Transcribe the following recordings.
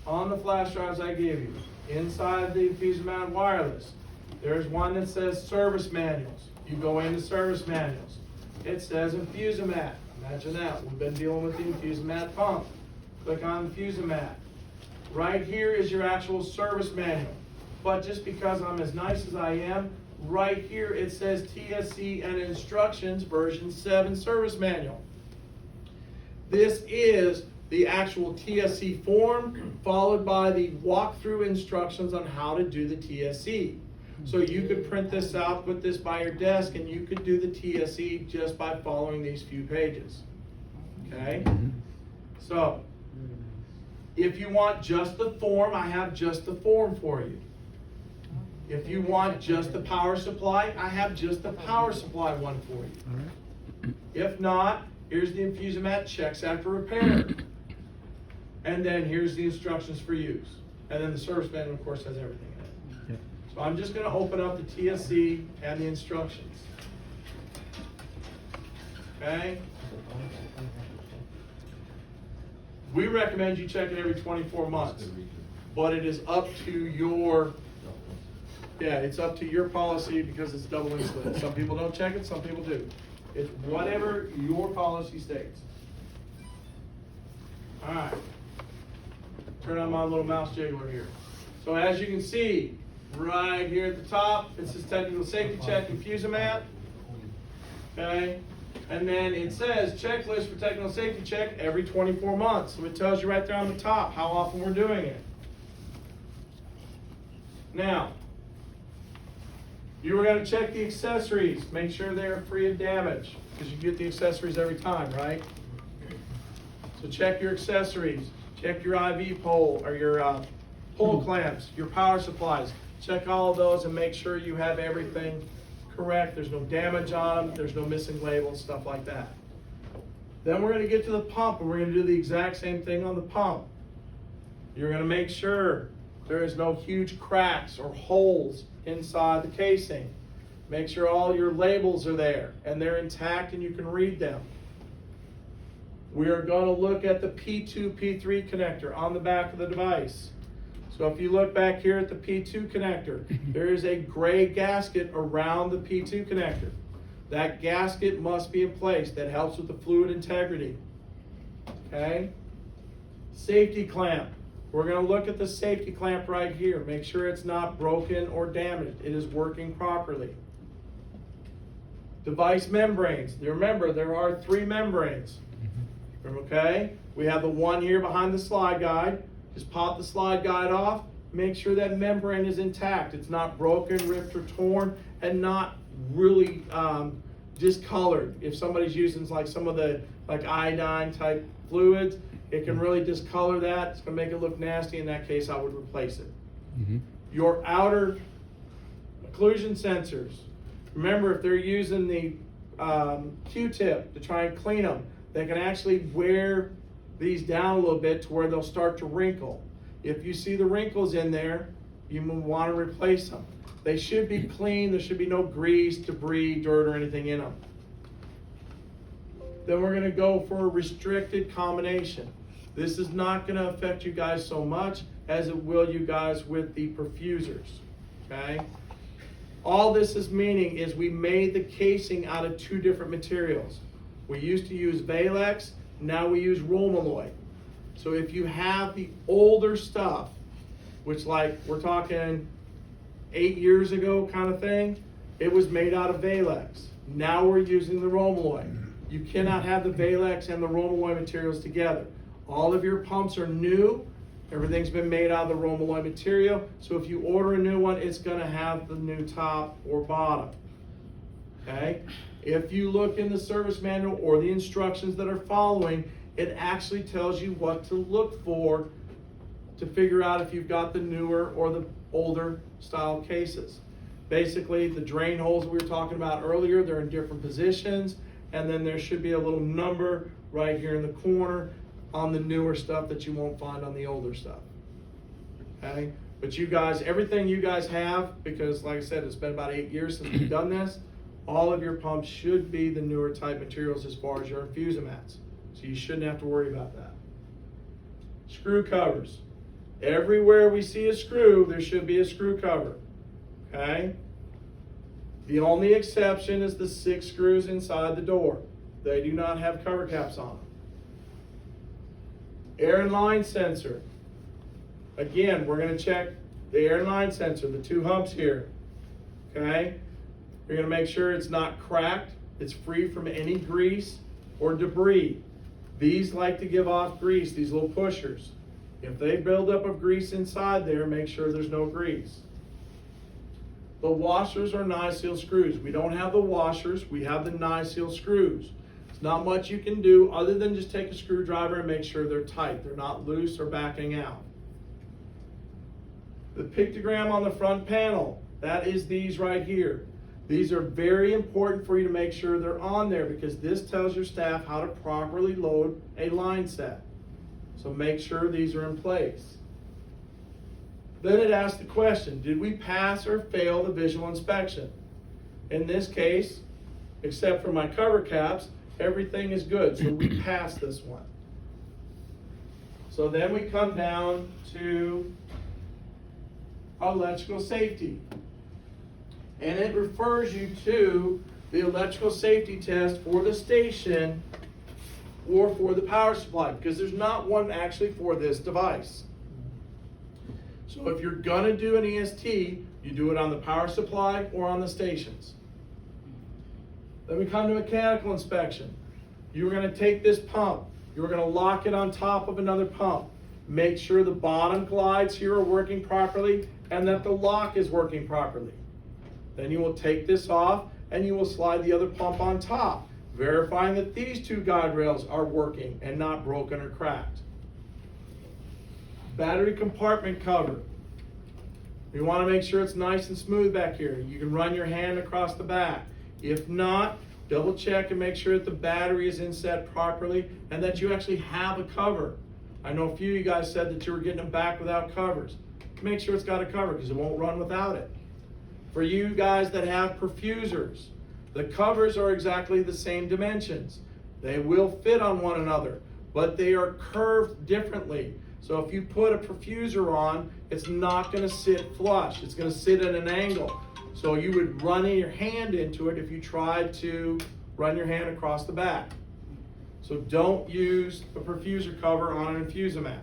on the flash drives I gave you, inside the Infusomat wireless, there's one that says service manuals. You go into service manuals. It says Infusomat. Imagine that. We've been dealing with the Infusomat pump. Click on Infusomat. Right here is your actual service manual. But just because I'm as nice as I am, right here it says TSC and Instructions version 7 service manual. This is the actual TSC form followed by the walkthrough instructions on how to do the TSC. So you could print this out, put this by your desk, and you could do the TSC just by following these few pages. Okay? So, if you want just the form, I have just the form for you. If you want just the power supply, I have just the power supply one for you. If not, here's the Infusomat checks after repair. And then here's the instructions for use. And then the service manual, of course, has everything in it. So I'm just going to open up the TSC and the instructions. Okay? We recommend you check it every 24 months. But it is up to your, it's up to your policy because it's double insulated. Some people don't check it, some people do. It's whatever your policy states. All right. Turn on my little mouse jiggler here. So as you can see, right here at the top, it says technical safety check Infusomat. Okay. And then it says checklist for technical safety check every 24 months. So it tells you right there on the top how often we're doing it. Now, you were going to check the accessories. Make sure they're free of damage because you get the accessories every time, right? So check your accessories. Check your IV pole or your pole clamps, your power supplies. Check all of those and make sure you have everything correct. There's no damage on them. There's no missing labels, stuff like that. Then we're going to get to the pump and we're going to do the exact same thing on the pump. You're going to make sure there is no huge cracks or holes inside the casing. Make sure all your labels are there and they're intact and you can read them. We are going to look at the P2, P3 connector on the back of the device. So if you look back here at the P2 connector, there is a gray gasket around the P2 connector. That gasket must be in place. That helps with the fluid integrity. Okay? Safety clamp. We're going to look at the safety clamp right here. Make sure it's not broken or damaged. It is working properly. Device membranes. Remember, there are 3 membranes. Okay? We have the one here behind the slide guide. Just pop the slide guide off. Make sure that membrane is intact. It's not broken, ripped, or torn, and not really discolored. If somebody's using like some of the iodine type fluids, it can really discolor that. It's going to make it look nasty. In that case, I would replace it. Your outer occlusion sensors. Remember, if they're using the Q-tip to try and clean them, they can actually wear these down a little bit to where they'll start to wrinkle. If you see the wrinkles in there, you want to replace them. They should be clean. There should be no grease, debris, dirt, or anything in them. Then we're going to go for a restricted combination. This is not going to affect you guys so much as it will you guys with the perfusers. Okay? All this is meaning is we made the casing out of 2 different materials. We used to use Valex, now we use Romaloy. So if you have the older stuff, which like we're talking 8 years ago kind of thing, it was made out of Valex. Now we're using the Romaloy. You cannot have the Valex and the Romaloy materials together. All of your pumps are new. Everything's been made out of the Romaloy material. So if you order a new one, it's going to have the new top or bottom. Okay? If you look in the service manual or the instructions that are following, it actually tells you what to look for to figure out if you've got the newer or the older style cases. Basically, the drain holes we were talking about earlier, they're in different positions, and then there should be a little number right here in the corner on the newer stuff that you won't find on the older stuff. Okay? But you guys, everything you guys have, because like I said, it's been about 8 years since we've done this, all of your pumps should be the newer type materials as far as your Infusomats. So you shouldn't have to worry about that. Screw covers. Everywhere we see a screw, there should be a screw cover, okay? The only exception is the 6 screws inside the door. They do not have cover caps on them. Air and line sensor. Again, we're going to check the air and line sensor, the 2 humps here, okay? We're going to make sure it's not cracked, it's free from any grease or debris. These like to give off grease, these little pushers. If they build up of grease inside there, make sure there's no grease. The washers are Ni-Seal screws. We don't have the washers, we have the Ni-Seal screws. There's not much you can do other than just take a screwdriver and make sure they're tight. They're not loose or backing out. The pictogram on the front panel, that is these right here. These are very important for you to make sure they're on there because this tells your staff how to properly load a line set. So make sure these are in place. Then it asks the question, did we pass or fail the visual inspection? In this case, except for my cover caps, everything is good, so we passed this one. So then we come down to electrical safety. And it refers you to the electrical safety test for the station or for the power supply, because there's not one actually for this device. So if you're gonna do an EST, you do it on the power supply or on the stations. Then we come to mechanical inspection. You're gonna take this pump, you're gonna lock it on top of another pump. Make sure the bottom glides here are working properly and that the lock is working properly. Then you will take this off and you will slide the other pump on top, verifying that these 2 guide rails are working and not broken or cracked. Battery compartment cover. We want to make sure it's nice and smooth back here. You can run your hand across the back. If not, double check and make sure that the battery is inset properly and that you actually have a cover. I know a few of you guys said that you were getting them back without covers. Make sure it's got a cover because it won't run without it. For you guys that have perfusers, the covers are exactly the same dimensions. They will fit on one another, but they are curved differently. So if you put a perfuser on, it's not going to sit flush. It's going to sit at an angle. So you would run your hand into it if you tried to run your hand across the back. So don't use a perfuser cover on an infusomat.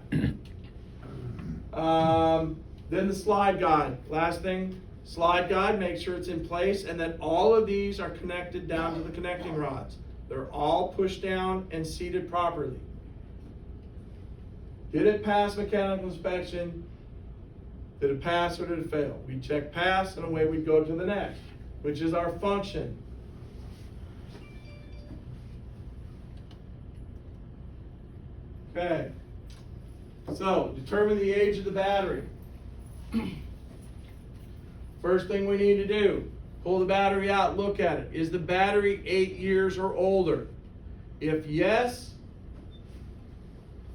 Then the slide guide. Last thing, slide guide, make sure it's in place and that all of these are connected down to the connecting rods. They're all pushed down and seated properly. Did it pass mechanical inspection? Did it pass or did it fail? We check pass and away we'd go to the next, which is our function. Okay, so determine the age of the battery. First thing we need to do, pull the battery out, look at it. Is the battery 8 years or older? If yes,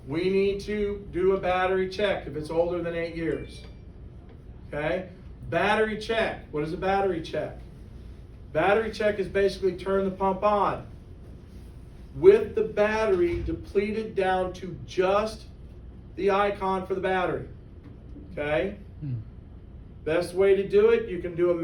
we need to do a battery check if it's older than 8 years. Okay? Battery check. What is a battery check? Battery check is basically turn the pump on with the battery depleted down to just the icon for the battery. Okay? Best way to do it, you can do a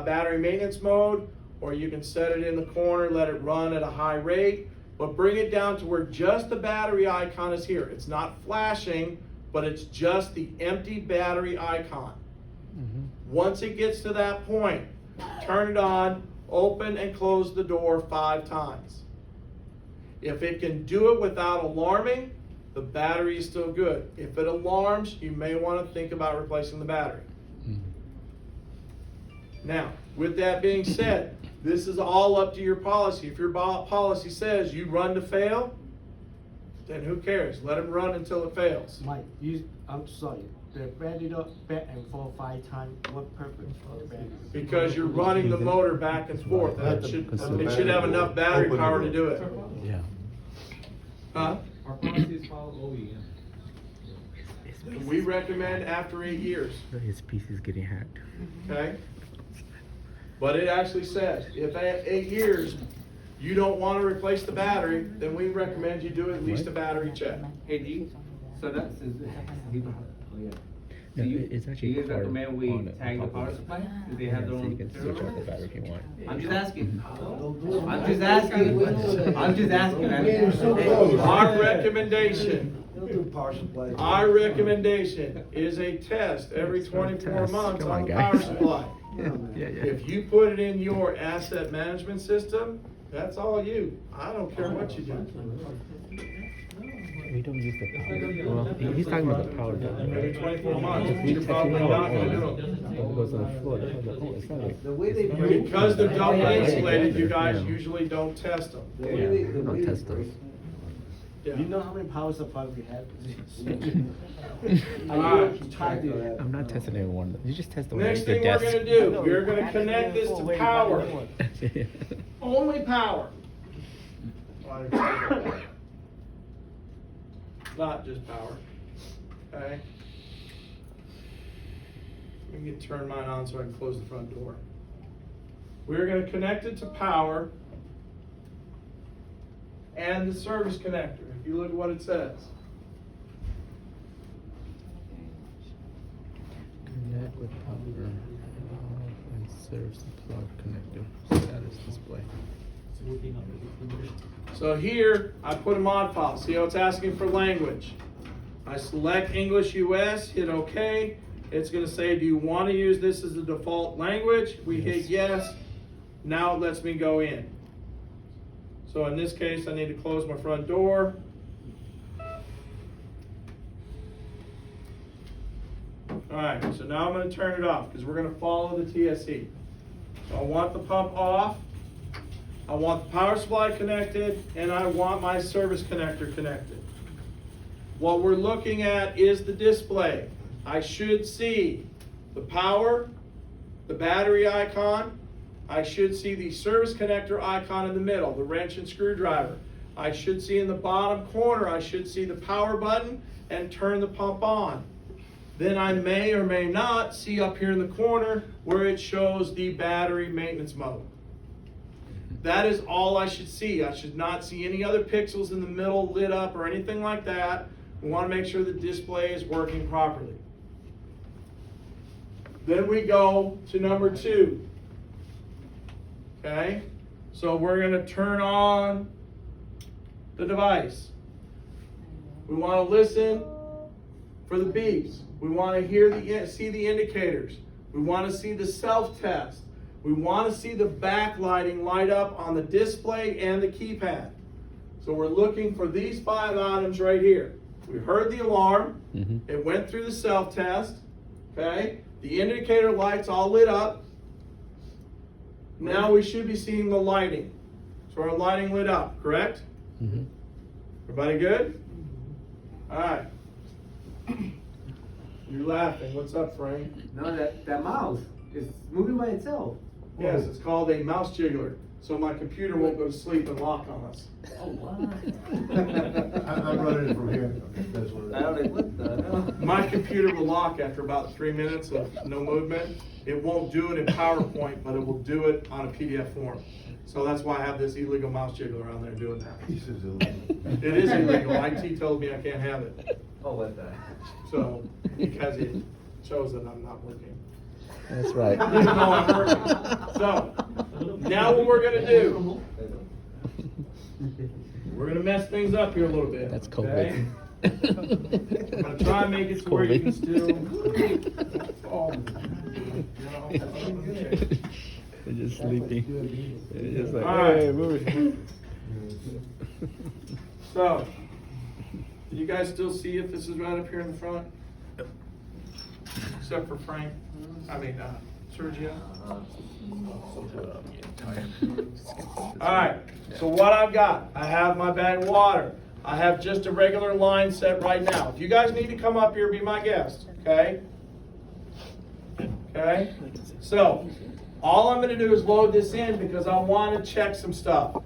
battery maintenance mode, or you can set it in the corner, let it run at a high rate, but bring it down to where just the battery icon is here. It's not flashing, but it's just the empty battery icon. Once it gets to that point, turn it on, open and close the door 5 times. If it can do it without alarming, the battery is still good. If it alarms, you may want to think about replacing the battery. Now, with that being said, this is all up to your policy. If your policy says you run to fail, then who cares? Let it run until it fails. Mike, I'm sorry. The battery back and forth 5 times. What purpose for the battery? Because you're running the motor back and forth. It should have enough battery power to do it. Yeah. Huh? Our policies follow OEM. We recommend after 8 years. His PC is getting hacked. Okay? But it actually says, if at 8 years you don't want to replace the battery, then we recommend you do at least a battery check. Hey, So that's, oh yeah. No, Do you, it's do actually you part recommend we on it, tag the on top power of it. supply? Do they have their So you own? can switch out the battery if you want. I'm just asking. I'm just asking. I'm just asking. We're so close. Our recommendation, They'll do power supply. our recommendation is a test every It's not a 24 test. months Come on on, the power guys. supply. Yeah. If you put it in your asset management system, that's all you. I don't care what you do. We don't use the power. Well, he's talking about the power bill, Every right? 24 months, If we you're touch probably it not on, gonna do it. it goes on the floor. Oh, it's not like. The way they it's not- break- Because they're double Yeah. insulated, you guys Yeah. usually don't test them. The Yeah, way they, we the don't way they test break. those. Yeah. You know how many power supply we have? Alright. I'm tired of that. I'm not testing everyone. You just test the one Next at your thing we're desk. gonna do, we're gonna connect this to power. Yeah. Only power. Not just power. Okay? Let me turn mine on so I can close the front door. We're gonna connect it to power and the service connector. If you look at what it says. Connect with power and serves the plug connector status display. So here, I put a mod file. See how it's asking for language? I select English US, hit OK. It's gonna say, do you wanna use this as the default language? We hit yes. Now it lets me go in. So in this case, I need to close my front door. Alright, so now I'm gonna turn it off because we're gonna follow the TSE. So I want the pump off. I want the power supply connected, and I want my service connector connected. What we're looking at is the display. I should see the power, the battery icon. I should see the service connector icon in the middle, the wrench and screwdriver. I should see in the bottom corner, I should see the power button and turn the pump on. Then I may or may not see up here in the corner where it shows the battery maintenance mode. That is all I should see. I should not see any other pixels in the middle lit up or anything like that. We want to make sure the display is working properly. Then we go to number 2. Okay? So we're going to turn on the device. We want to listen for the beeps. We want to see the indicators. We want to see the self-test. We want to see the backlighting light up on the display and the keypad. So we're looking for these 5 items right here. We heard the alarm. It went through the self-test. Okay? The indicator lights all lit up. Now we should be seeing the lighting. So our lighting lit up, correct? Everybody good? All right. You're laughing. What's up, Frank? No, that mouse is moving by itself. Yes, it's called a mouse jiggler. So my computer won't go to sleep and lock on us. Oh, wow. I'm running it from here. That's what it is. I was like, what the hell? My computer will lock after about 3 minutes of no movement. It won't do it in PowerPoint, but it will do it on a PDF form. So that's why I have this illegal mouse jiggler on there doing that. He says illegal. It is illegal. IT told me I can't have it. Oh, what the? So, because it shows that I'm not working. That's right. Even though I'm working. So, now what we're gonna do, we're gonna mess things up here a little bit. That's okay? COVID. I'm gonna try and make it to where you can still. Oh, They're just sleeping. They're just like, All right. hey, move it. So, do you guys still see if this is right up here in the front? Except for Frank, Sergio. Alright, so what I've got, I have my bag of water. I have just a regular line set right now. If you guys need to come up here, be my guest, okay? Okay? So, all I'm going to do is load this in because I want to check some stuff.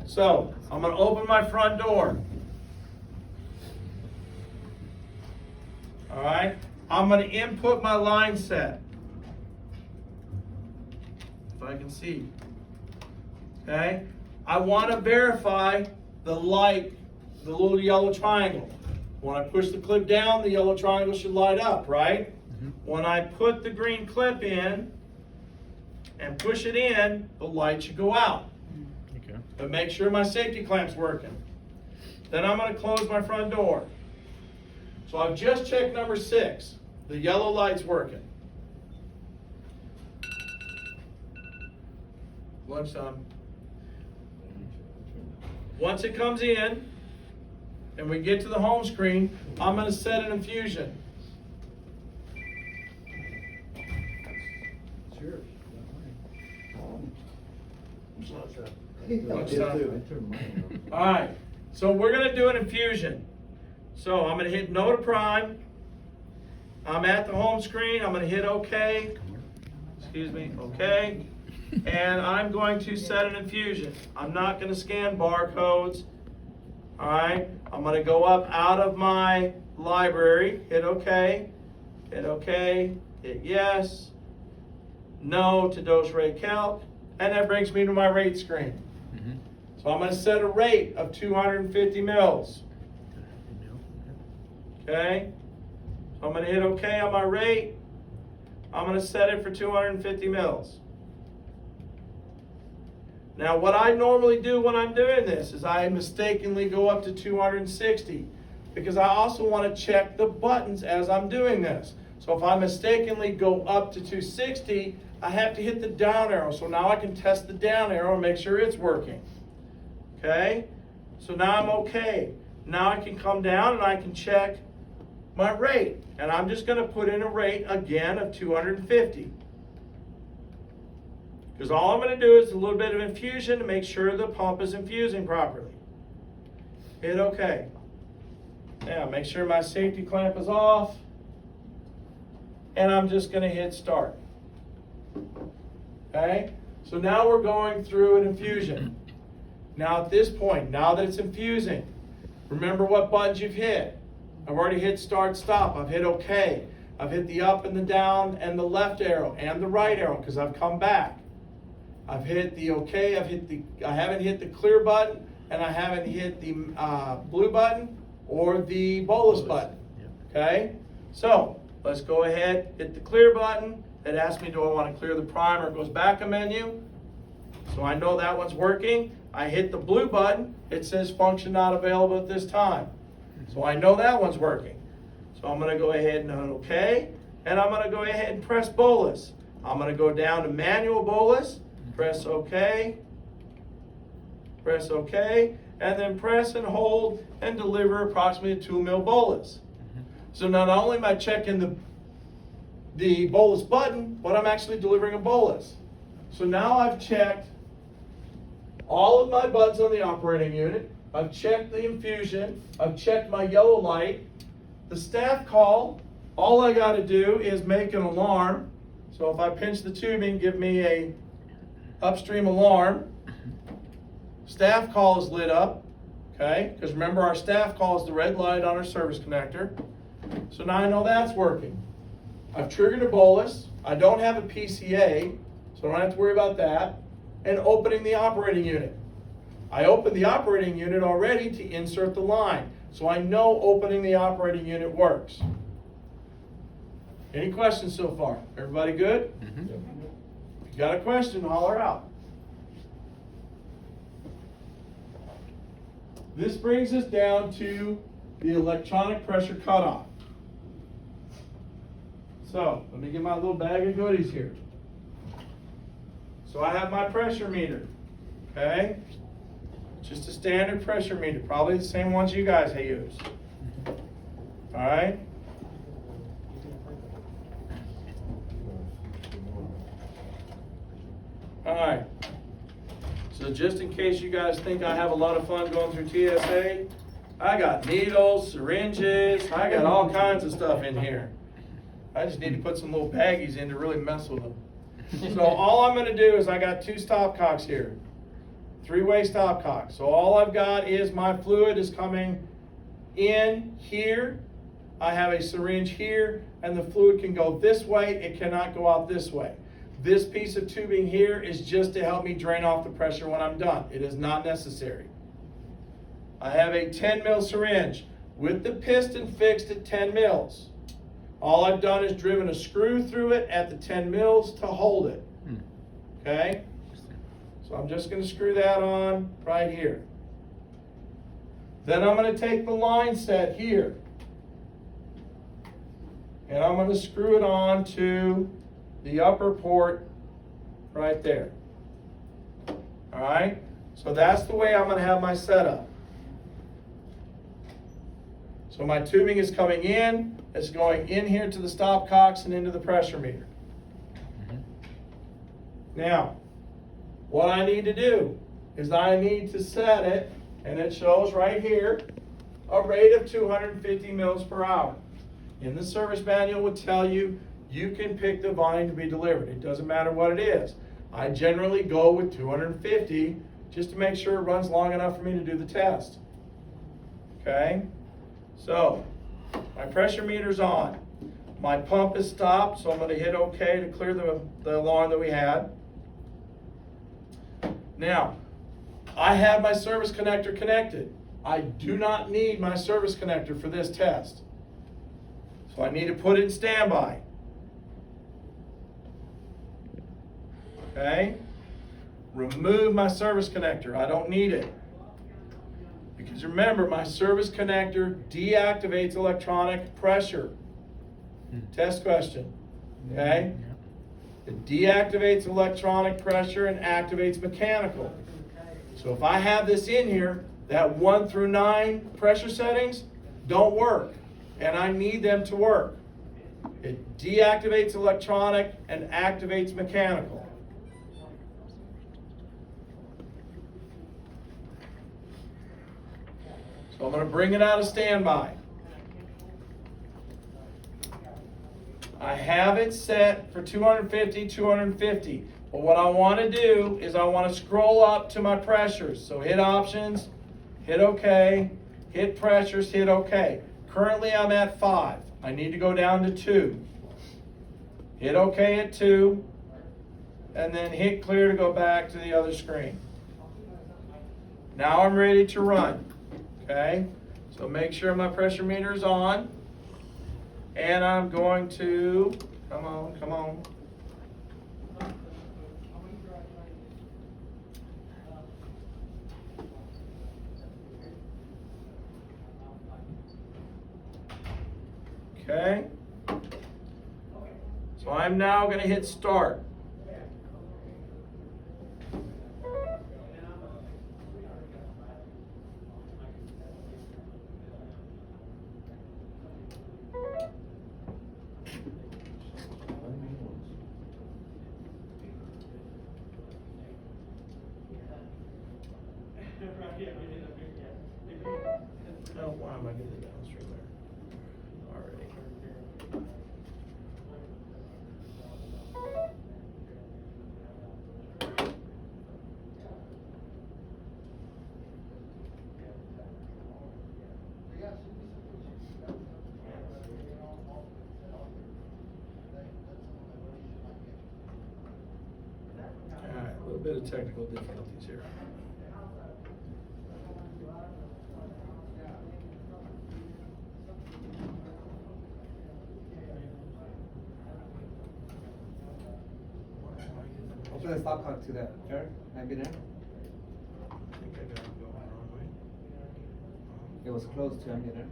So, I'm going to open my front door. Alright? I'm going to input my line set. If I can see. Okay? I want to verify the light, the little yellow triangle. When I push the clip down, the yellow triangle should light up, right? When I put the green clip in and push it in, the light should go out. Okay. But make sure my safety clamp's working. Then I'm going to close my front door. So I've just checked number 6. The yellow light's working. Lunchtime. Once it comes in and we get to the home screen, I'm going to set an infusion. All right, so we're going to do an infusion. So I'm going to hit no to prime. I'm at the home screen. I'm going to hit OK. Excuse me, OK. And I'm going to set an infusion. I'm not going to scan barcodes. All right, I'm going to go up out of my library, hit OK, hit yes, no to dose rate calc, and that brings me to my rate screen. So I'm going to set a rate of 250 mils. Okay, so I'm going to hit OK on my rate. I'm going to set it for 250 mils. Now what I normally do when I'm doing this is I mistakenly go up to 260 because I also want to check the buttons as I'm doing this. So if I mistakenly go up to 260, I have to hit the down arrow. So now I can test the down arrow and make sure it's working. Okay, so now I'm okay. Now I can come down and I can check my rate. And I'm just going to put in a rate again of 250. Because all I'm going to do is a little bit of infusion to make sure the pump is infusing properly. Hit OK. Now make sure my safety clamp is off. And I'm just going to hit start. Okay, so now we're going through an infusion. Now at this point, now that it's infusing, remember what buttons you've hit. I've already hit start, stop. I've hit OK. I've hit the up and the down and the left arrow and the right arrow because I've come back. I've hit the OK. I haven't hit the clear button and I haven't hit the blue button or the bolus button. Okay, so let's go ahead, hit the clear button. It asks me, do I want to clear the primer? It goes back a menu. So I know that one's working. I hit the blue button. It says function not available at this time. So I know that one's working. So I'm going to go ahead and hit OK. And I'm going to go ahead and press bolus. I'm going to go down to manual bolus. Press OK. Press OK. And then press and hold and deliver approximately a 2 mil bolus. So not only am I checking the bolus button, but I'm actually delivering a bolus. So now I've checked all of my buttons on the operating unit. I've checked the infusion. I've checked my yellow light. The staff call, all I got to do is make an alarm. So if I pinch the tubing, give me a upstream alarm. Staff call is lit up, okay? Because remember, our staff call is the red light on our service connector. So now I know that's working. I've triggered a bolus. I don't have a PCA, so I don't have to worry about that. And opening the operating unit. I opened the operating unit already to insert the line. So I know opening the operating unit works. Any questions so far? Everybody good? If you got a question, holler out. This brings us down to the electronic pressure cutoff. So let me get my little bag of goodies here. So I have my pressure meter, okay? Just a standard pressure meter, probably the same ones you guys use. All right? All right. So just in case you guys think I have a lot of fun going through TSA, I got needles, syringes, I got all kinds of stuff in here. I just need to put some little baggies in to really mess with them. So all I'm going to do is I got 2 stopcocks here, 3-way stopcocks. So all I've got is my fluid is coming in here. I have a syringe here, and the fluid can go this way. It cannot go out this way. This piece of tubing here is just to help me drain off the pressure when I'm done. It is not necessary. I have a 10 mil syringe. with the piston fixed at 10 mils. All I've done is driven a screw through it at the 10 mils to hold it. Okay? So I'm just going to screw that on right here. Then I'm going to take the line set here. And I'm going to screw it on to the upper port right there. All right? So that's the way I'm going to have my setup. So my tubing is coming in, it's going in here to the stopcocks and into the pressure meter. Now, what I need to do is I need to set it, and it shows right here, a rate of 250 mils per hour. In the service manual would tell you, you can pick the volume to be delivered. It doesn't matter what it is. I generally go with 250 just to make sure it runs long enough for me to do the test. Okay? So, my pressure meter's on. My pump is stopped, so I'm going to hit OK to clear the alarm that we had. Now, I have my service connector connected. I do not need my service connector for this test. So I need to put it in standby. Okay? Remove my service connector. I don't need it. Because remember, my service connector deactivates electronic pressure. Test question. Okay? It deactivates electronic pressure and activates mechanical. So if I have this in here, that 1 through 9 pressure settings don't work. And I need them to work. It deactivates electronic and activates mechanical. So I'm going to bring it out of standby. I have it set for 250, 250. But what I want to do is I want to scroll up to my pressures. So hit options, hit OK, hit pressures, hit OK. Currently I'm at 5. I need to go down to 2. Hit OK at 2. And then hit clear to go back to the other screen. Now I'm ready to run. Okay? So make sure my pressure meter is on. And I'm going to, come on, come on. Okay. So I'm now going to hit start. Oh, why am I getting the downstream there? Already. Alright, a little bit of technical difficulties here. Open the stopcock to that, Jared. Maybe there. I think I got it going the wrong way. It was closed to ambient air.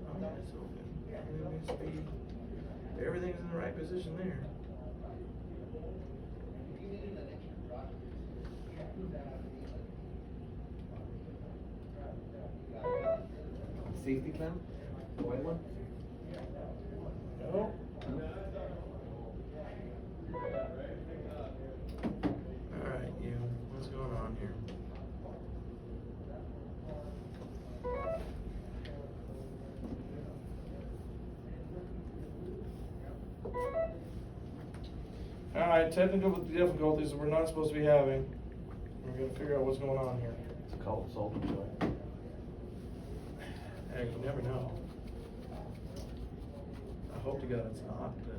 Oh, it's open. Everything's in the right position there. Safety clamp? The white one? No. Alright, you. What's going on here? Alright, technical difficulties that we're not supposed to be having. We're going to figure out what's going on here. It's called salt and joy. Heck, you never know. I hope to God it's not, but.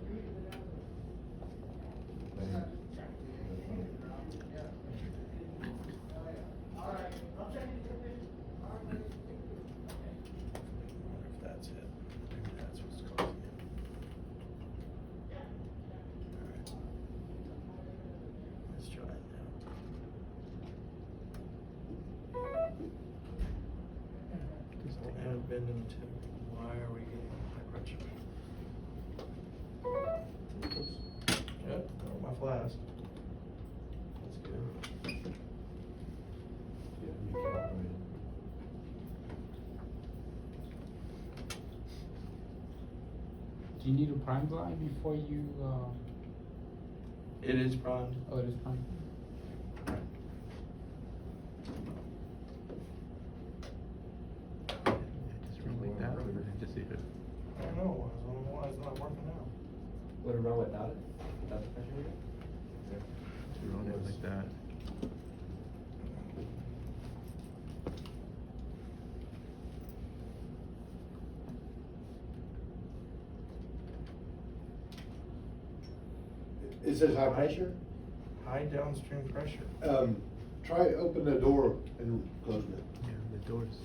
bending too. Why are we getting high pressure? Yep, my flask. That's good. Do you need a prime line before you, It is primed. oh, it is prime? Just run like that, and then just see if it. I don't know why it's not working now. Would it run without it? Without the pressure reader? Just run it like that. It says high pressure. High downstream pressure. Try open the door and closing it. Yeah, the doors.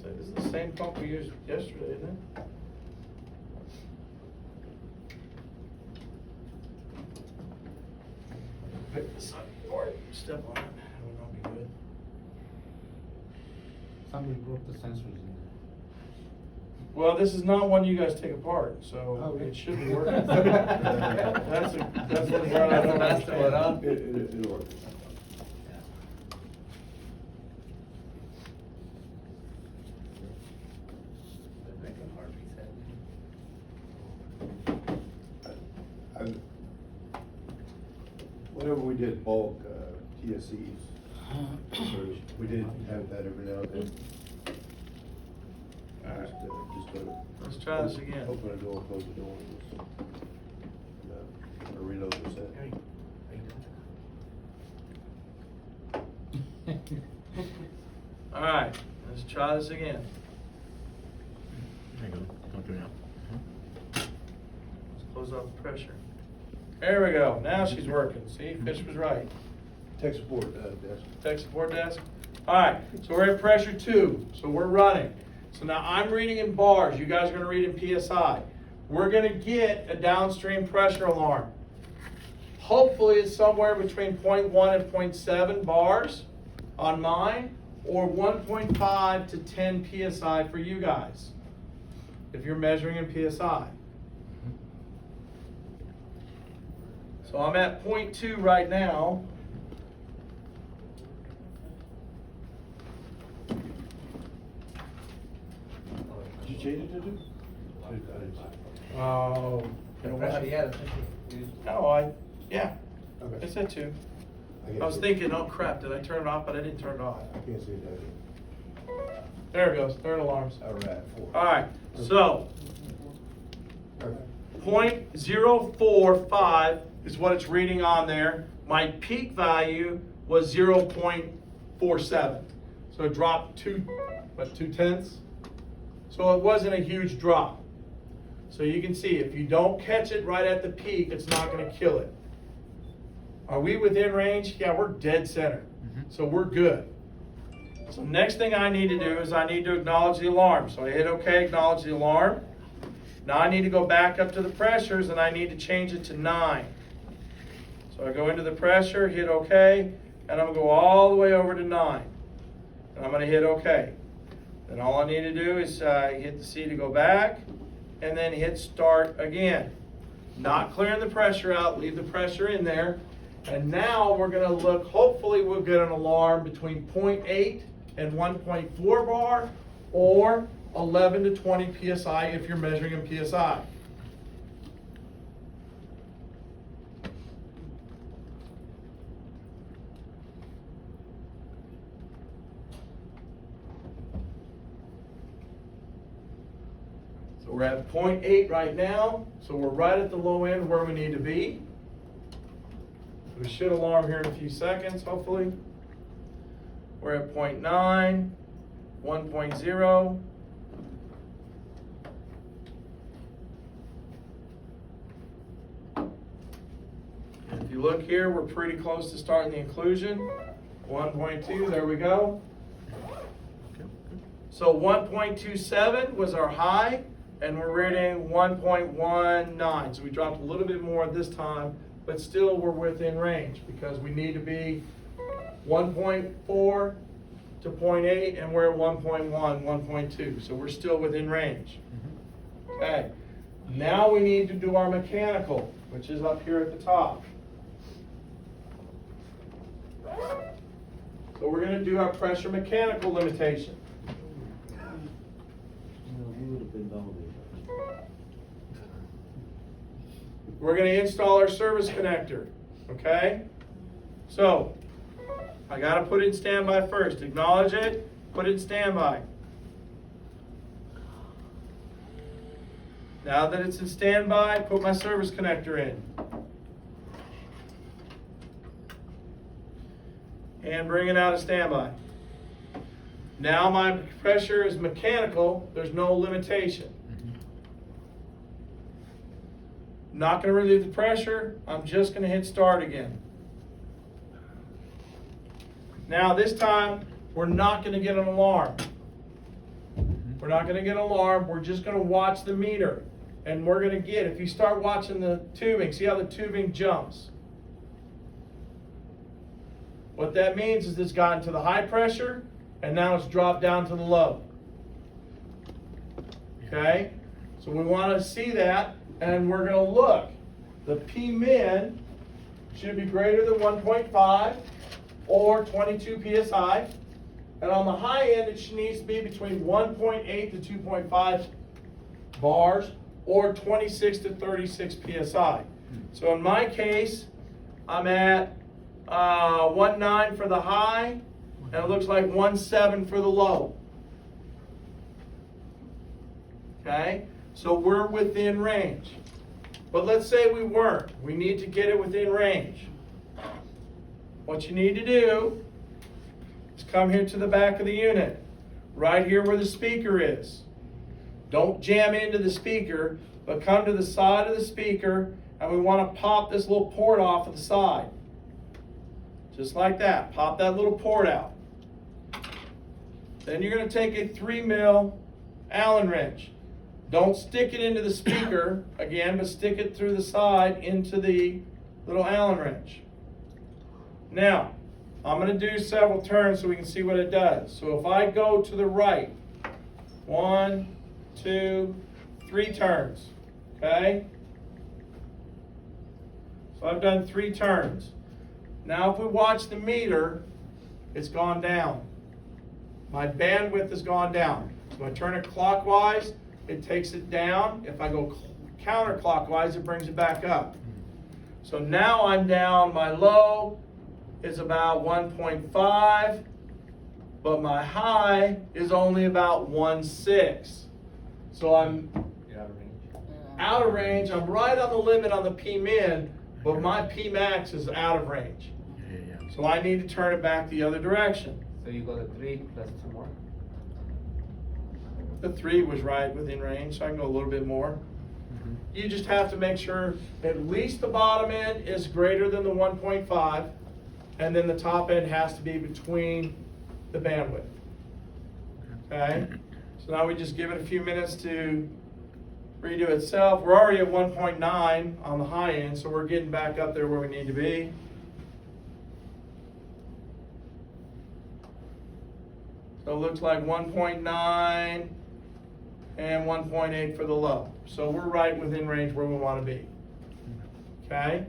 It's the same pump we used yesterday, isn't it? Pick this up or step on it. That would not be good. Somebody broke the sensors in there. Well, this is not one you guys take apart, so Okay. it should be working. That's the part I don't That's the one, huh? understand. It'll work. Like a hard reset. Whenever we did bulk, TSCs, we did have that every now and then. Just Let's try this again. Open the door, close the door. Or reload the set. All right, let's try this again. There you go. Going through now. Let's close off the pressure. There we go. Now she's working. See, Fish was right. Tech support, desk. Tech support desk. All right, so we're at pressure 2. So we're running. So now I'm reading in bars. You guys are going to read in PSI. We're going to get a downstream pressure alarm. Hopefully it's somewhere between 0.1 and 0.7 bars on mine, or 1.5 to 10 PSI for you guys, if you're measuring in PSI. So I'm at 0.2 right now. Did you change it to two? Oh. The pressure, yeah, the pressure. No, yeah, Okay. I said 2. can't I was see- thinking, oh crap, did I turn it off? But I didn't turn it off. I can't see that. There it goes, third alarms. All right, 4. All right, so Perfect. 0.045 is what it's reading on there. My peak value was 0.47. So it dropped 2/10. So it wasn't a huge drop. So you can see, if you don't catch it right at the peak, it's not gonna kill it. Are we within range? Yeah, we're dead center. So we're good. So next thing I need to do is I need to acknowledge the alarm. So I hit OK, acknowledge the alarm. Now I need to go back up to the pressures and I need to change it to 9. So I go into the pressure, hit OK, and I'm gonna go all the way over to 9. And I'm gonna hit OK. Then all I need to do is hit the C to go back, and then hit start again. Not clearing the pressure out, leave the pressure in there. And now we're gonna look, hopefully we'll get an alarm between 0.8 and 1.4 bar, or 11 to 20 PSI if you're measuring in PSI. So we're at 0.8 right now, so we're right at the low end where we need to be. We should alarm here in a few seconds, hopefully. We're at 0.9, 1.0. look here, we're pretty close to starting the inclusion. 1.2, there we go. So 1.27 was our high, and we're rating 1.19. So we dropped a little bit more this time, but still we're within range because we need to be 1.4 to 0.8, and we're at 1.1, 1.2. So we're still within range. Okay. Now we need to do our mechanical, which is up here at the top. So we're going to do our pressure mechanical limitation. We're going to install our service connector, okay? So, I got to put it in standby first. Acknowledge it, put it in standby. Now that it's in standby, put my service connector in. And bring it out of standby. Now my pressure is mechanical, there's no limitation. Not going to relieve the pressure, I'm just going to hit start again. Now this time, we're not going to get an alarm. We're not going to get an alarm, we're just going to watch the meter. And we're going to get, if you start watching the tubing, see how the tubing jumps? What that means is it's gotten to the high pressure, and now it's dropped down to the low. Okay? So we want to see that, and we're going to look. The Pmin should be greater than 1.5 or 22 psi. And on the high end, it needs to be between 1.8 to 2.5 bars or 26 to 36 psi. So in my case, I'm at 1.9 for the high, and it looks like 1.7 for the low. Okay? So we're within range. But let's say we weren't. We need to get it within range. What you need to do is come here to the back of the unit, right here where the speaker is. Don't jam into the speaker, but come to the side of the speaker, and we want to pop this little port off of the side. Just like that. Pop that little port out. Then you're going to take a 3 mil Allen wrench. Don't stick it into the speaker again, but stick it through the side into the little Allen wrench. Now, I'm going to do several turns so we can see what it does. So if I go to the right, 1, 2, 3 turns. Okay? So I've done 3 turns. Now if we watch the meter, it's gone down. My bandwidth has gone down. So I turn it clockwise, it takes it down. If I go counterclockwise, it brings it back up. So now I'm down, my low is about 1.5, but my high is only about 1.6. So I'm out of range. I'm right on the limit on the Pmin, but my Pmax is out of range. So I need to turn it back the other direction. So you go to 3 plus 2 more? The 3 was right within range, so I can go a little bit more. You just have to make sure at least the bottom end is greater than the 1.5, and then the top end has to be between the bandwidth. Okay? So now we just give it a few minutes to redo itself. We're already at 1.9 on the high end, so we're getting back up there where we need to be. So it looks like 1.9 and 1.8 for the low. So we're right within range where we want to be. Okay?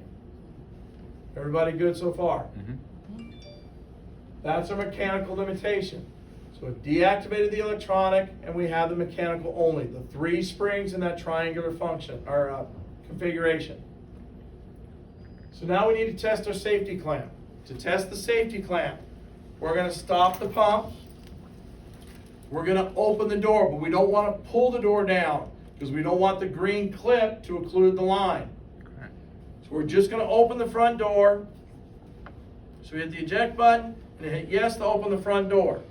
Everybody good so far? That's our mechanical limitation. So it deactivated the electronic, and we have the mechanical only. The 3 springs in that triangular function or configuration. So now we need to test our safety clamp. To test the safety clamp, we're going to stop the pump. We're going to open the door, but we don't want to pull the door down because we don't want the green clip to occlude the line. So we're just going to open the front door. So we hit the eject button and hit yes to open the front door.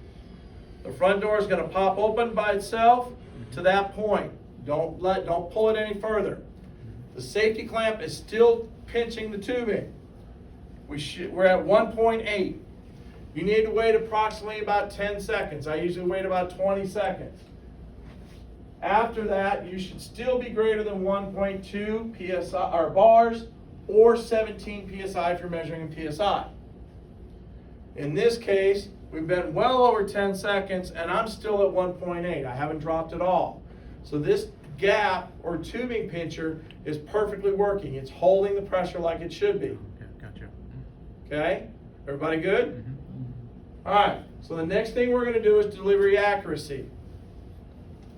The front door is going to pop open by itself to that point. Don't pull it any further. The safety clamp is still pinching the tubing. We're at 1.8. You need to wait approximately about 10 seconds. I usually wait about 20 seconds. After that, you should still be greater than 1.2 psi or bars, or 17 psi if you're measuring in psi. In this case, we've been well over 10 seconds, and I'm still at 1.8. I haven't dropped at all. So this gap or tubing pincher is perfectly working. It's holding the pressure like it should be. Okay, gotcha. Okay? Everybody good? Mhm. All right, so the next thing we're going to do is delivery accuracy.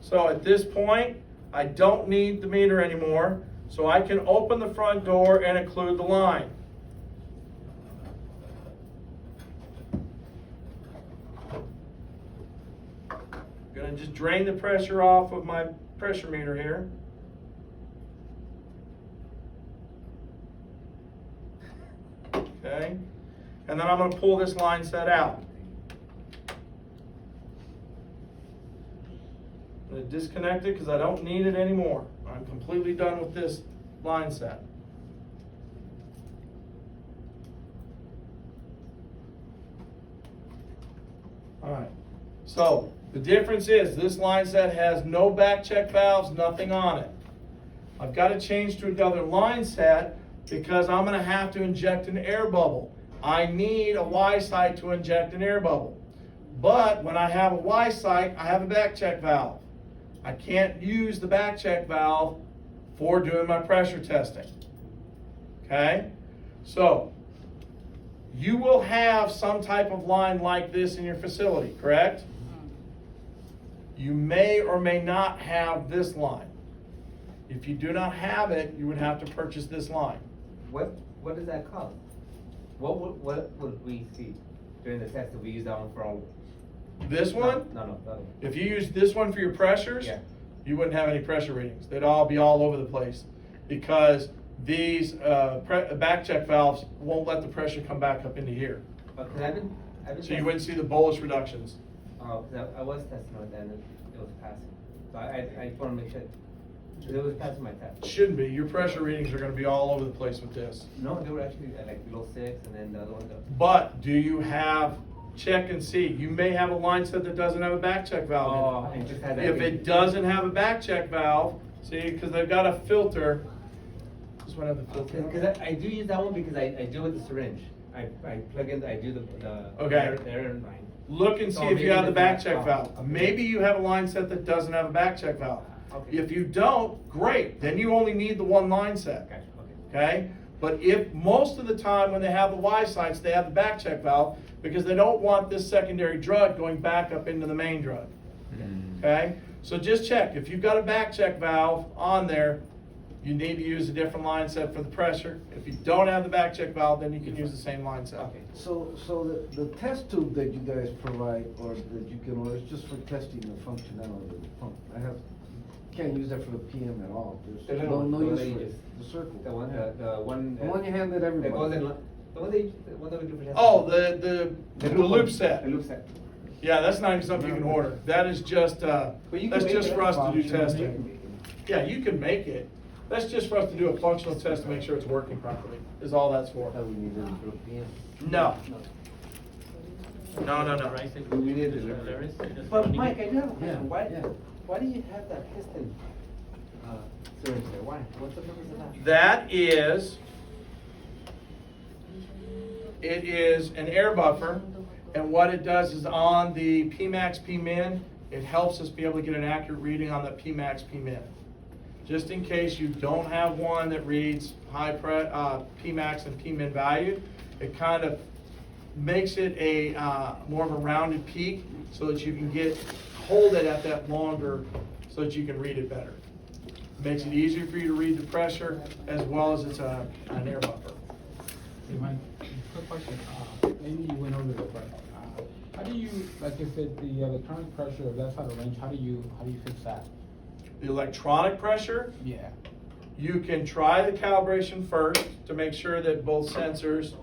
So at this point, I don't need the meter anymore, so I can open the front door and include the line. Going to just drain the pressure off of my pressure meter here. Okay, and then I'm going to pull this line set out. I'm going to disconnect it because I don't need it anymore. I'm completely done with this line set. All right, so the difference is this line set has no back check valves, nothing on it. I've got to change to another line set because I'm going to have to inject an air bubble. I need a Y site to inject an air bubble. But when I have a Y site, I have a back check valve. I can't use the back check valve for doing my pressure testing. Okay? So, you will have some type of line like this in your facility, correct? You may or may not have this line. If you do not have it, you would have to purchase this line. What does that cost? What would we see during the test if we use that one for our? This one? No. If you use this one for your pressures, Yeah. you wouldn't have any pressure readings. They'd all be all over the place because these back check valves won't let the pressure come back up into here. Because I've been. So you wouldn't see the bolus reductions. Oh, because I was testing with that and it was passing. So I just want to make sure it was passing my test. Shouldn't be. Your pressure readings are going to be all over the place with this. No, they were actually at like below 6, and then the other one. But do you have, check and see, you may have a line set that doesn't have a back check valve in it. It just has that. If it doesn't have a back check valve, see, because they've got a filter. This one has the filter. Because I do use that one because I do with the syringe. I plug in, I do the Okay. air line. Look and So see if you maybe have the it's back not- check oh, valve. okay. Maybe you have a line set that doesn't have a back check valve. Okay. If you don't, great, then you only need the one line set. Gotcha, okay. Okay? But if most of the time when they have the Y sites, they have the back check valve because they don't want this secondary drug going back up into the main drug. Okay? So just check. If you've got a back check valve on there, you need to use a different line set for the pressure. If you don't have the back check valve, then you can use the same line set. Okay. So the test tube that you guys provide or that you can order is just for testing the functionality of the pump. Can't use that for the PM at all. The There's little no one, use the for one that you it. The circle. The one, Yeah. the one. The one you handed everybody. That goes in, the one that we do for testing. Oh, the loop set. The loop set. Yeah, that's not even something you can order. That is just, But you can that's make just it. for us to do Functional. testing. Yeah, you can make it. That's just for us to do a functional test to make sure it's working properly, is all that's for. That we needed for the PM. No. No. We need to deliver. But Mike, I do have a question. Yeah. Why do you have that piston syringe there? Why? What's the purpose of that? That is, it is an air buffer, and what it does is on the Pmax Pmin, it helps us be able to get an accurate reading on the Pmax Pmin. Just in case you don't have one that reads high Pmax and Pmin value, it kind of makes it a more of a rounded peak so that you can hold it at that longer so that you can read it better. Makes it easier for you to read the pressure as well as it's an air buffer. Hey, Mike, quick question. Maybe you went over it, but how do you, like if the electronic pressure, if that's out of range, how do you fix that? The electronic pressure, Yeah. you can try the calibration first to make sure that both sensors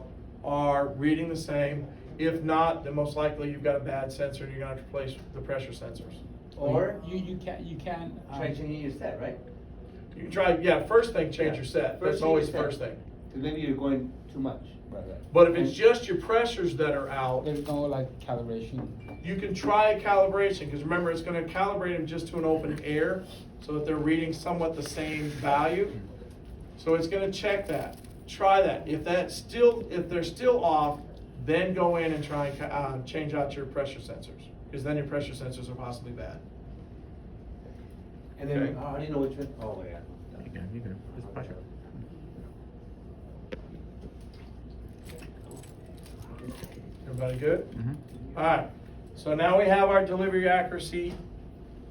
are reading the same. If not, then most likely you've got a bad sensor and you're gonna have to replace the pressure sensors. Or you can. try changing your set, right? You can try, yeah, first thing, change Yeah. your set. First That's change always your set. first thing. Because maybe you're going too much. Right. But if it's just your pressures that are out, There's no like calibration. you can try a calibration, because remember, it's gonna calibrate them just to an open air, so that they're reading somewhat the same value. So it's gonna check that. Try that. If they're still off, then go in and try and change out your pressure sensors, because then your pressure sensors are possibly bad. And then, Okay. how do you know which one? Oh, yeah. You can, just pressure. Everybody good? Mm-hmm. Alright, so now we have our delivery accuracy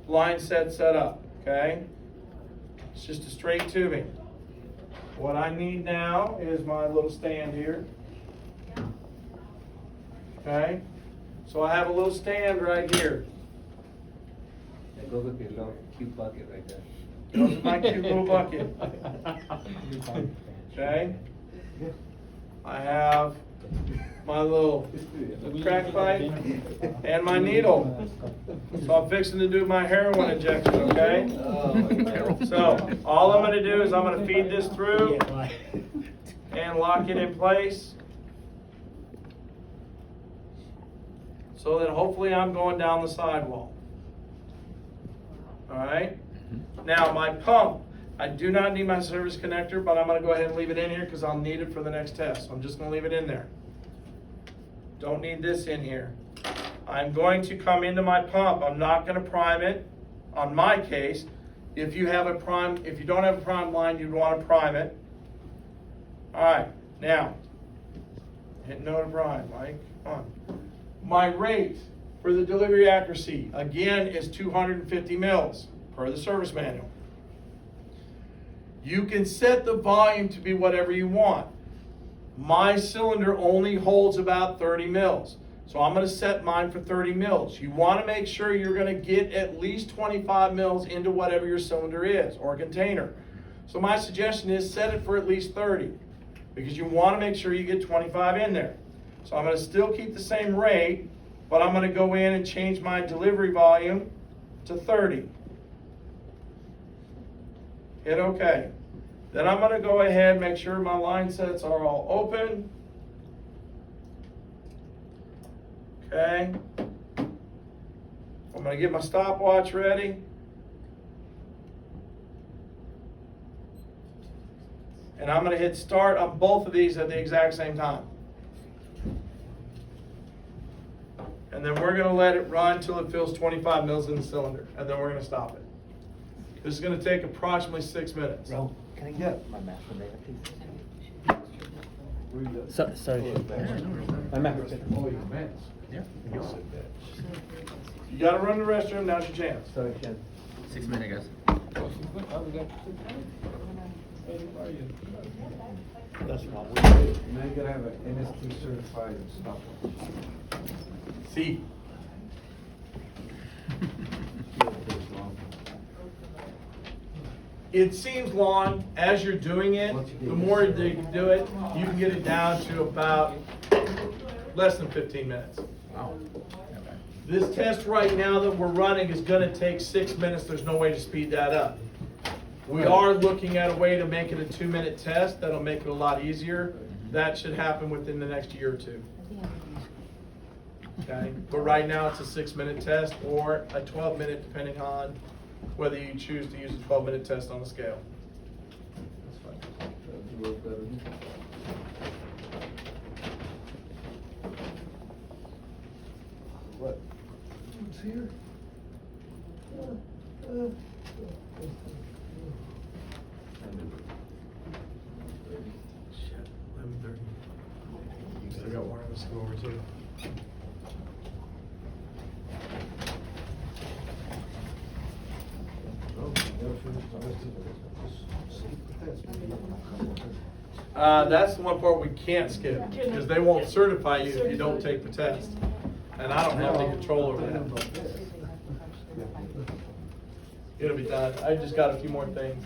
line set up, okay? It's just a straight tubing. What I need now is my little stand here. Okay? So I have a little stand right here. That goes with your little cute bucket right there. Goes in my cute little bucket. Okay? I have my little crack pipe and my needle. So I'm fixing to do my heroin injection, okay? So all I'm gonna do is I'm gonna feed this through and lock it in place, so that hopefully I'm going down the sidewall. All right? Now my pump, I do not need my service connector, but I'm gonna go ahead and leave it in here because I'll need it for the next test. So I'm just gonna leave it in there. Don't need this in here. I'm going to come into my pump. I'm not gonna prime it. On my case, if you don't have a prime line, you'd wanna prime it. All right, now, hit no to prime, Mike, come on. My rate for the delivery accuracy, again, is 250 mils per the service manual. You can set the volume to be whatever you want. My cylinder only holds about 30 mils. So I'm gonna set mine for 30 mils. You wanna make sure you're gonna get at least 25 mils into whatever your cylinder is, or container. So my suggestion is set it for at least 30, because you wanna make sure you get 25 in there. So I'm gonna still keep the same rate, but I'm gonna go in and change my delivery volume to 30. Hit OK. Then I'm gonna go ahead and make sure my line sets are all open. Okay. I'm gonna get my stopwatch ready. And I'm gonna hit start on both of these at the exact same time. And then we're gonna let it run until it fills 25 mils in the cylinder, and then we're gonna stop it. This is gonna take approximately 6 minutes. Bro, can I get my math from there, please? Sorry. My math. Oh, your mats. Yeah. You gotta run to the restroom, now's your chance. Sorry, Ken. 6 minutes, That's what we do. Now you gotta have an NST certified stopwatch. See, it seems long as you're doing it. The more that you do it, you can get it down to about less than 15 minutes. Wow. This test right now that we're running is gonna take 6 minutes. There's no way to speed that up. We are looking at a way to make it a 2-minute test. That'll make it a lot easier. That should happen within the next year or two. Okay, but right now it's a 6-minute test or a 12-minute, depending on whether you choose to use a 12-minute test on the scale. What? It's here? Shit, 11:30. I got wireless to go over too. That's the one part we can't skip, because they won't certify you if you don't take the test. And I don't have any control over that. It'll be done. I just got a few more things.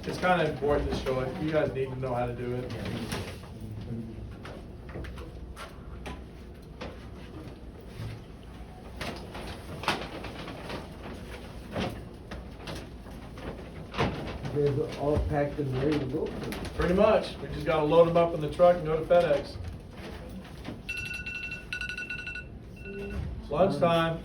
It's kind of important to show it. You guys need to know how to do it. They're all packed and ready to go. Pretty much. We just gotta load them up in the truck and go to FedEx. It's lunchtime.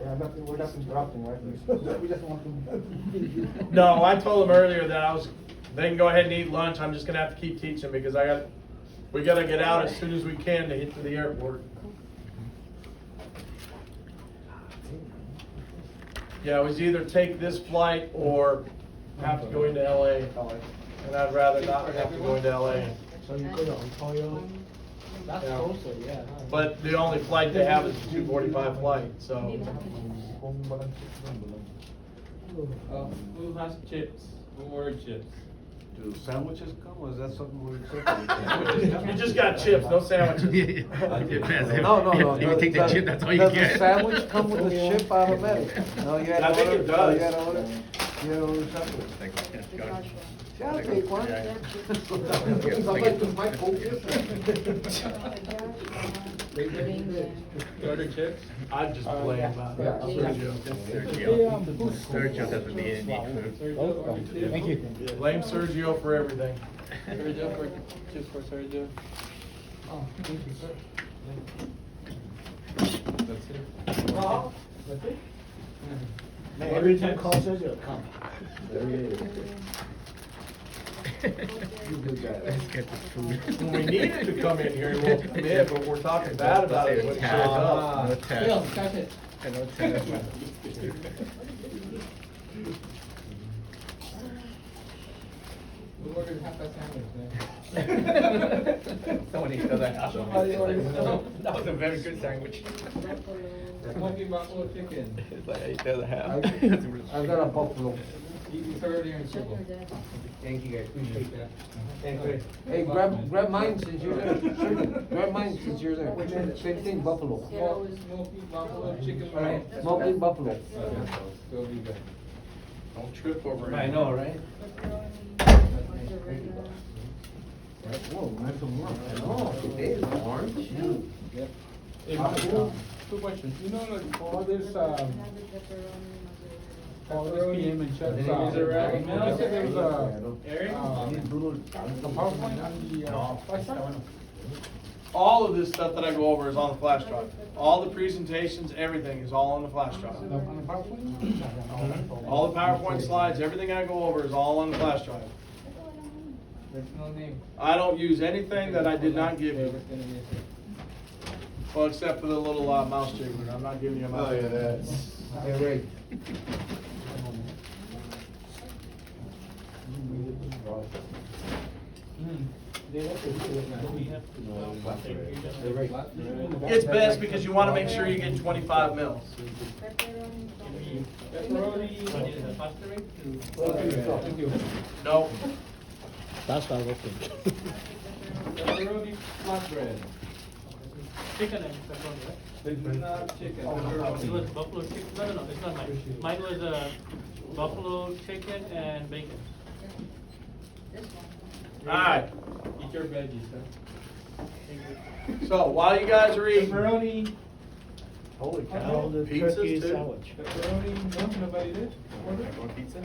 Yeah, nothing, we're not interrupting, right? We just want to. No, I told them earlier that they can go ahead and eat lunch. I'm just gonna have to keep teaching because we gotta get out as soon as we can to hit to the airport. Yeah, it was either take this flight or have to go into LA. And I'd rather not have to go into LA. So you go to Ontario? That's Yeah. closer, yeah. But the only flight they have is the 2:45 flight, so. Who has chips? Who ordered chips? Do sandwiches come, or is that something we're accepting? You just got chips, no sandwiches. No. If you take the chip, that's all you Does get. the sandwich come with the chip automatic? No, you had to I think order- it does. You had to order, you had to order something. Yeah, I'll take one. Somebody took my Coke. You ordered chips? I'm just playing about Yeah. Sergio doesn't need any food. Thank you. Blame Sergio for everything. Sergio for chips for Sergio. Oh, thank you, sir. That's it. That's it? Every time call Sergio, come. You good guy. Let's get the food. When we need him to come in here, he won't come in, but we're talking bad about it when he shows up. No Phil, test. catch it. No test. We ordered half a sandwich, man. Somebody said that. Somebody ordered some. That was a very good sandwich. Smoky buffalo chicken. It's like I ate the other half. I've got a buffalo. It's earlier in Chico. Thank you guys, appreciate that. Thank you. Hey, grab mine since you're there. Sure, grab mine since you're there. Same thing, buffalo. Smoky buffalo chicken. Right. Smoky buffalo. Still be good. Don't trip over it. I know, right? Whoa, nice and warm. Oh, it is warm. Shoot. Yep. Hey, two questions. You know, like, all this, PM and checks. Is it right? You said there's Eric? the PowerPoint on the, flash drive? All of this stuff that I go over is on the flash drive. All the presentations, everything is all on the flash drive. On the PowerPoint? All the PowerPoint slides, everything I go over is all on the flash drive. There's no name. I don't use anything that I did not give Yeah, you. that's gonna miss it. Well, except for the little mouse jiggler. I'm not giving you a mouse. Oh, yeah, jiggler. that's. Hey, Ray. It's best because you want to make sure you get 25 mils. Pepperoni. Thank you. No. That's not working. Pepperoni flatbread. Chicken and pepperoni, right? It's not chicken. It Pepperoni. was buffalo chicken, no, it's not mine. Mine was buffalo chicken and bacon. Alright, Eat your veggies, huh? so while you guys are eating, Pepperoni. holy cow, the pizzas too. Pepperoni, no, nobody did? Order? Pizza?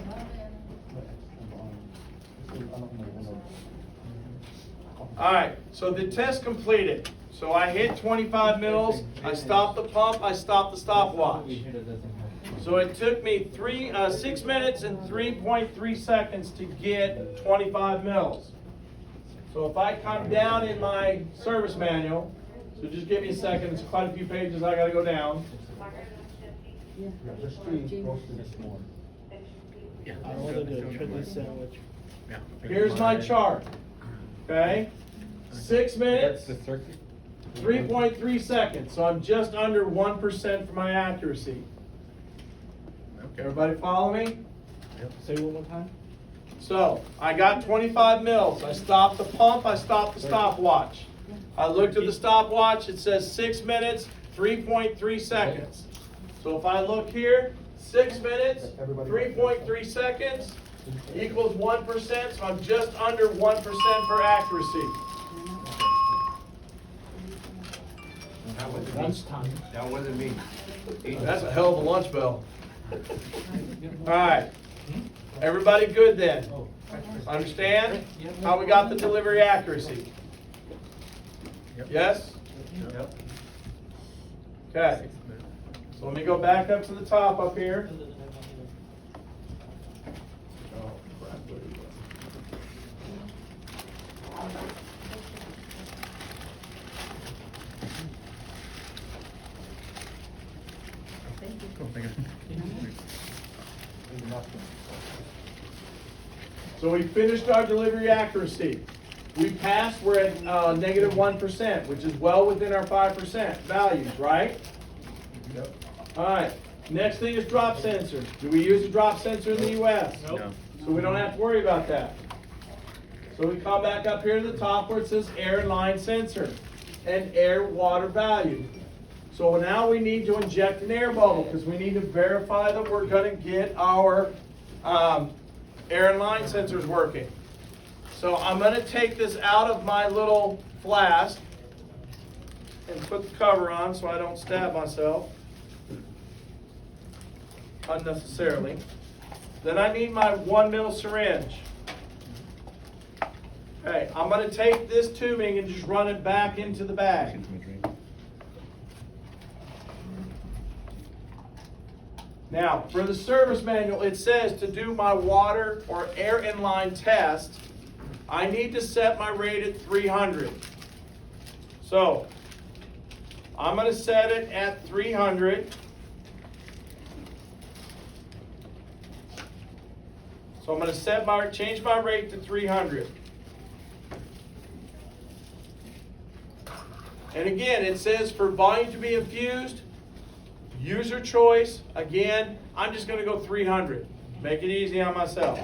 Alright, so the test completed. So I hit 25 mils, I stopped the pump, I stopped the stopwatch. So it took me 6 minutes and 3.3 seconds to get 25 mils. So if I come down in my service manual, so just give me a second, it's quite a few pages I gotta go down. There's three posted this morning. Yeah. I ordered a chicken sandwich. Yeah. Here's my chart, okay? 6 minutes, That's the circuit. 3.3 seconds, so I'm just under 1% for my accuracy. Okay. Everybody follow me? Say it one more time. So, I got 25 mils. I stopped the pump, I stopped the stopwatch. I looked at the stopwatch, it says 6 minutes, 3.3 seconds. So if I look here, 6 minutes, 3.3 seconds equals 1%, so I'm just under 1% for accuracy. Lunchtime. That wasn't me. That's a hell of a lunch bell. Alright, everybody good then? Understand how we got the delivery accuracy? Yes? Yep. Okay, so let me go back up to the top up here. So we finished our delivery accuracy. We passed, we're at negative 1%, which is well within our 5% values, right? Yep. All right, next thing is drop sensor. Do we use a drop sensor in the US? Nope. So we don't have to worry about that. So we come back up here to the top where it says air and line sensor and air water value. So now we need to inject an air bubble because we need to verify that we're going to get our air and line sensors working. So I'm going to take this out of my little flask and put the cover on so I don't stab myself unnecessarily. Then I need my 1 ml syringe. Okay, I'm going to take this tubing and just run it back into the bag. Now, for the service manual, it says to do my water or air inline test, I need to set my rate at 300. So, I'm going to set it at 300. So I'm going to change my rate to 300. And again, it says for volume to be infused, user choice. Again, I'm just going to go 300. Make it easy on myself.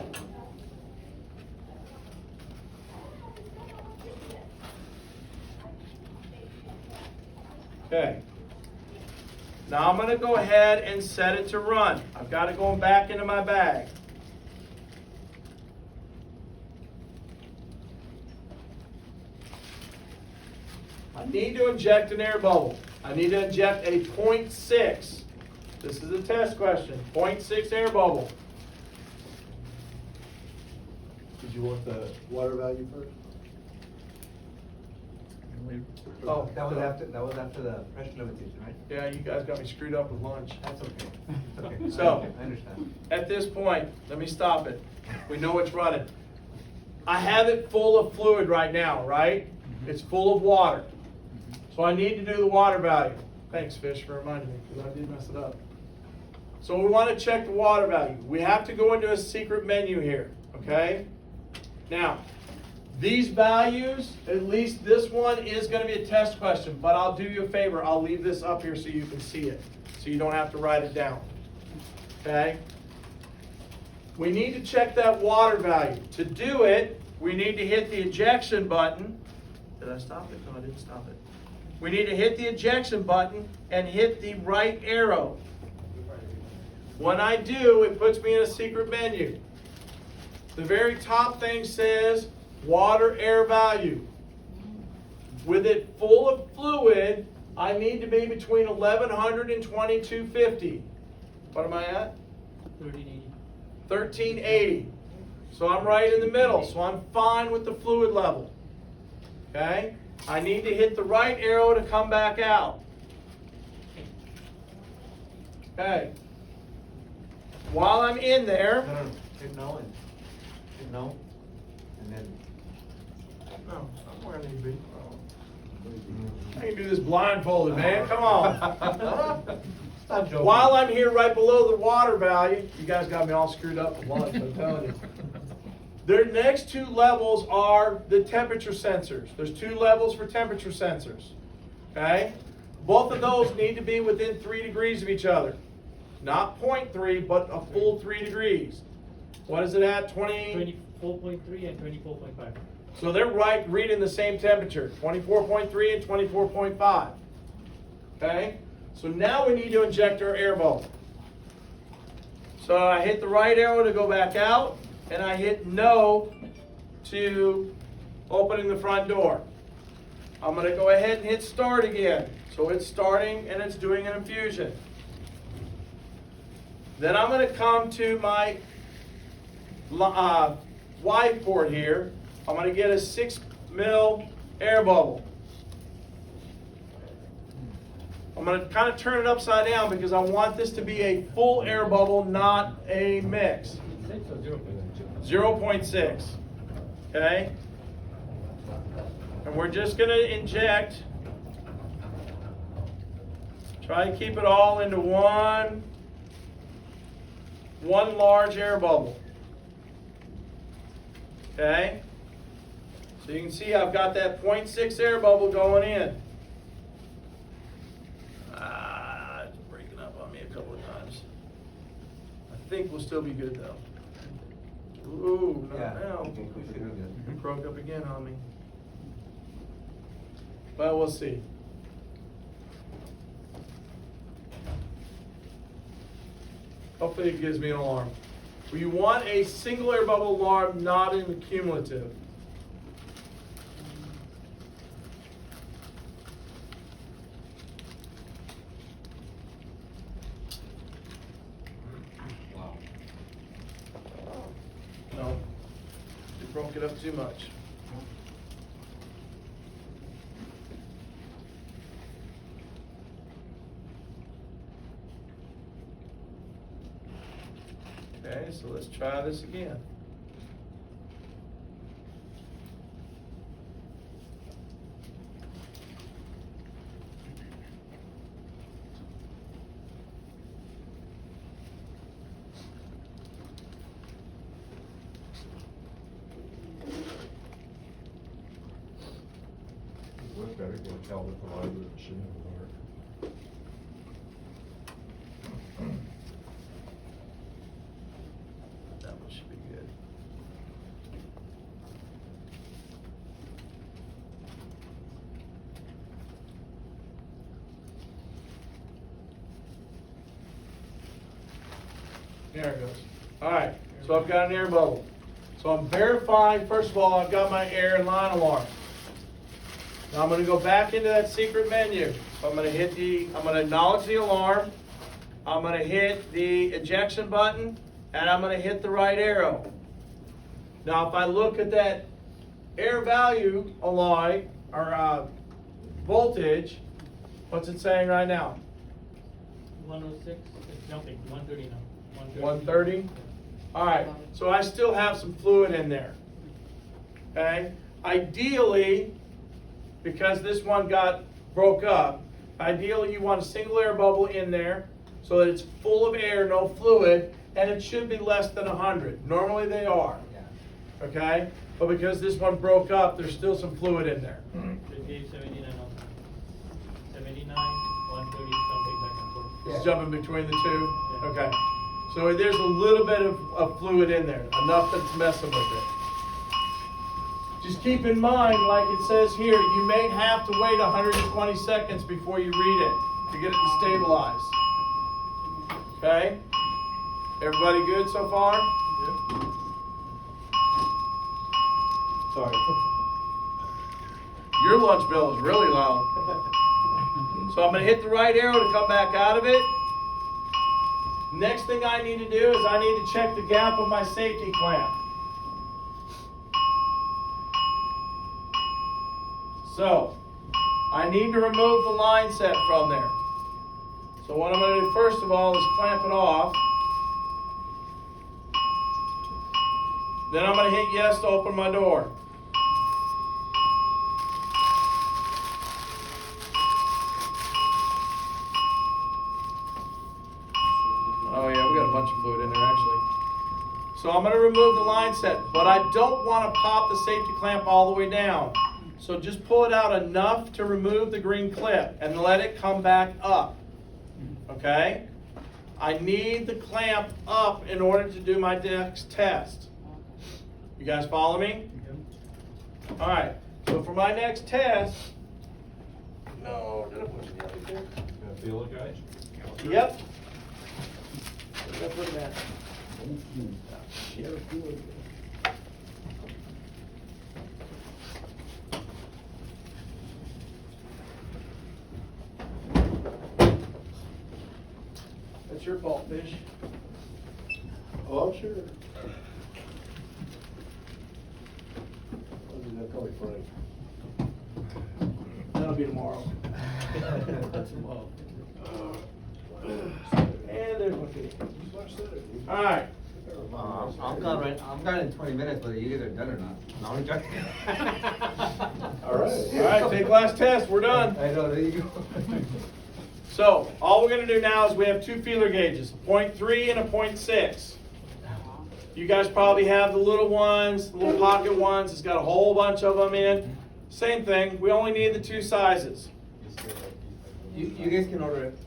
Okay. Now I'm going to go ahead and set it to run. I've got it going back into my bag. I need to inject an air bubble. I need to inject a 0.6. This is a test question. 0.6 air bubble. Did you want the water value first? Oh, That was after the pressure limitation, right? yeah, you guys got me screwed up with lunch. That's okay. It's okay. So- I understand. At this point, let me stop it. We know it's running. I have it full of fluid right now, right? It's full of water. So I need to do the water value. Thanks, Fish, for reminding me, because I did mess it up. So we want to check the water value. We have to go into a secret menu here, okay? Now, these values, at least this one is going to be a test question, but I'll do you a favor. I'll leave this up here so you can see it, so you don't have to write it down, okay? We need to check that water value. To do it, we need to hit the ejection button. Did I stop it? No, I didn't stop it. We need to hit the ejection button and hit the right arrow. When I do, it puts me in a secret menu. The very top thing says water air value. With it full of fluid, I need to be between 1100 and 2250. What am I at? 1380. 1380. So I'm right in the middle, so I'm fine with the fluid level. Okay? I need to hit the right arrow to come back out. Okay. While I'm in there, No. Hit no and hit no, and then. no, I'm where I need to be. I can do this blindfolded, man. Come on. Stop joking. While I'm here right below the water value, you guys got me all screwed up with lunch, I'm telling you. Their next two levels are the temperature sensors. There's two levels for temperature sensors. Okay? Both of those need to be within 3 degrees of each other. Not 0.3, but a full 3 degrees. What is it at? 24.3 and 24.5. So they're reading the same temperature, 24.3 and 24.5. Okay? So now we need to inject our air bubble. So I hit the right arrow to go back out, and I hit no to opening the front door. I'm going to go ahead and hit start again. So it's starting and it's doing an infusion. Then I'm going to come to my Y port here. I'm going to get a 6 mil air bubble. I'm going to kind of turn it upside down because I want this to be a full air bubble, not a mix. 0.6. Okay? And we're just going to inject. Try to keep it all into one large air bubble. Okay? So you can see I've got that 0.6 air bubble going in. It's breaking up on me a couple of times. I think we'll still be good though. Ooh, not now. It broke up again on me. Well, we'll see. Hopefully it gives me an alarm. We want a single air bubble alarm, not an accumulative. No, you broke it up too much. Okay, so let's try this again. Look better, go tell with the light of the machine in the dark. That one should be good. There it goes. All right, so I've got an air bubble. So I'm verifying, first of all, I've got my air and line alarm. Now I'm going to go back into that secret menu. So I'm going to acknowledge the alarm. I'm going to hit the ejection button, and I'm going to hit the right arrow. Now if I look at that air value alloy, or voltage, what's it saying right now? 106, it's jumping, 130 now. 130? All right, so I still have some fluid in there. Okay? Ideally, because this one broke up, ideally you want a single air bubble in there so that it's full of air, no fluid, and it should be less than 100. Normally they are. Okay? But because this one broke up, there's still some fluid in there. 78, 79 also. 79, 130, something back and forth. It's jumping between the two? Okay. So there's a little bit of fluid in there, enough that's messing with it. Just keep in mind, like it says here, you may have to wait 120 seconds before you read it to get it to stabilize. Okay? Everybody good so far? Sorry. Your lunch bill is really low. So I'm going to hit the right arrow to come back out of it. Next thing I need to do is I need to check the gap of my safety clamp. So, I need to remove the line set from there. So what I'm going to do first of all is clamp it off. Then I'm going to hit yes to open my door. Oh yeah, we got a bunch of fluid in there actually. So I'm going to remove the line set, but I don't want to pop the safety clamp all the way down. So just pull it out enough to remove the green clip and let it come back up. Okay? I need the clamp up in order to do my next test. You guys follow me? All right, so for my next test, no, did I put it out there? Gonna feel it, guys? Yep. Where did I put it at? That's your fault, Fish. Oh, I'm sure. I'll do that probably Friday. That'll be tomorrow. That's tomorrow. And there's my fee. All right. I'm gone in 20 minutes, whether you guys are done or not. No, I'm joking. All right. All right, take last test, we're done. I know, there you go. So, all we're gonna do now is we have two feeler gauges, a 0.3 and a 0.6. You guys probably have the little ones, the little pocket ones, it's got a whole bunch of them in. Same thing, we only need the two sizes. You guys can order it.